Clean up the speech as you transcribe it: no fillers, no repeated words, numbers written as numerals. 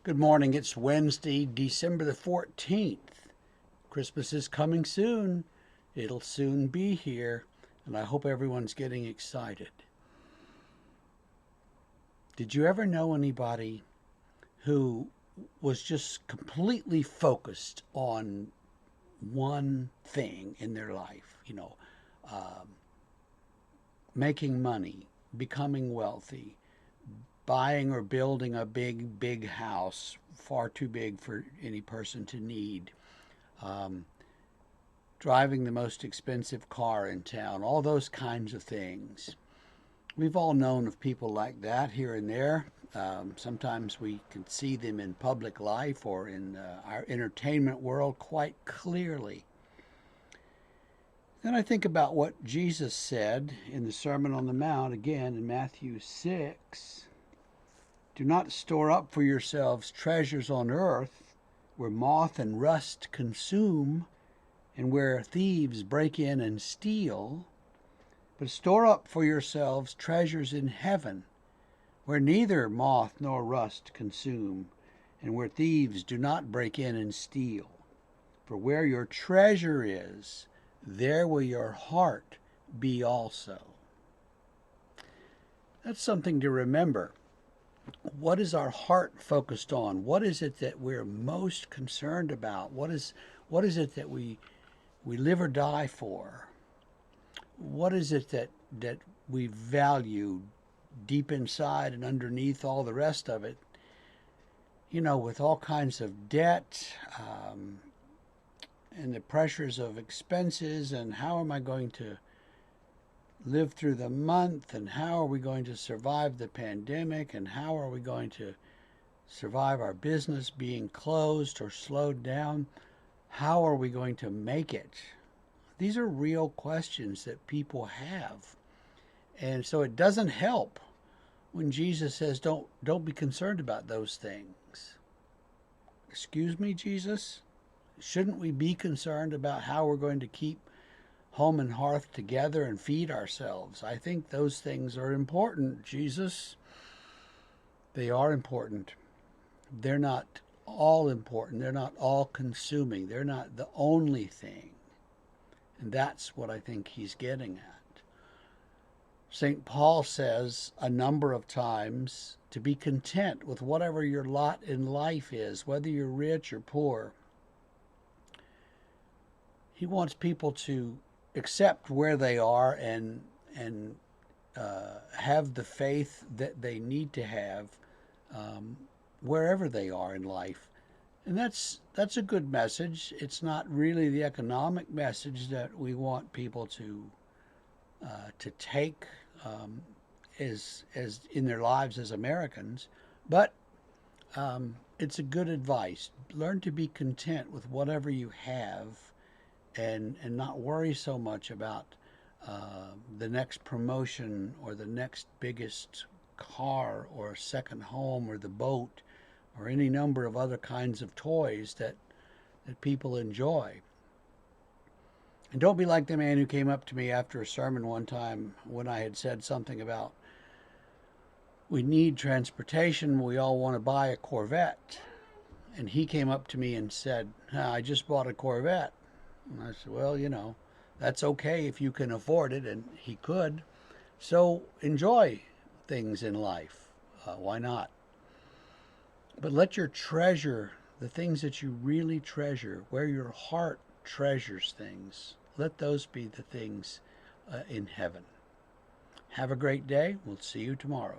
Good morning. It's Wednesday, December the 14th. Christmas is coming soon. It'll soon be here, and I hope everyone's getting excited. Did you ever know anybody who was just completely focused on one thing in their life? Um, Making money, becoming wealthy, buying or building a big house, far too big for any person to need, um, driving the most expensive car in town, all those kinds of things. We've all known of people like that here and there. Sometimes we can see them in public life or in our entertainment world quite clearly. Then I think about what Jesus said in the Sermon on the Mount, again in Matthew 6. Do not store up for yourselves treasures on earth, where moth and rust consume, and where thieves break in and steal, but store up for yourselves treasures in heaven, where neither moth nor rust consume, and where thieves do not break in and steal. For where your treasure is, there will your heart be also. That's something to remember. What is our heart focused on? What is it that we're most concerned about? What is it that we live or die for? What is it that we value deep inside and underneath all the rest of it? With all kinds of debt, and the pressures of expenses, and how am I going to live through the month, and how are we going to survive the pandemic, and how are we going to survive our business being closed or slowed down? How are we going to make it? These are real questions that people have. And so it doesn't help when Jesus says don't be concerned about those things. Excuse me, Jesus? Shouldn't we be concerned about how we're going to keep home and hearth together and feed ourselves? I think those things are important, Jesus. They are important. They're not all important. They're not all consuming. They're not the only thing. And that's what I think he's getting at. St. Paul says a number of times to be content with whatever your lot in life is, whether you're rich or poor. He wants people to accept where they are and have the faith that they need to have wherever they are in life. And that's a good message. It's not really the economic message that we want people to take as in their lives as Americans, but it's a good advice. Learn to be content with whatever you have, and not worry so much about the next promotion or the next biggest car or second home or the boat or any number of other kinds of toys that people enjoy. And don't be like the man who came up to me after a sermon one time when I had said something about we need transportation, we all want to buy a Corvette. And he came up to me and said, I just bought a Corvette. And I said, well, that's okay if you can afford it, and he could. So enjoy things in life. Why not? But let your treasure, the things that you really treasure, where your heart treasures things, let those be the things in heaven. Have a great day. We'll see you tomorrow.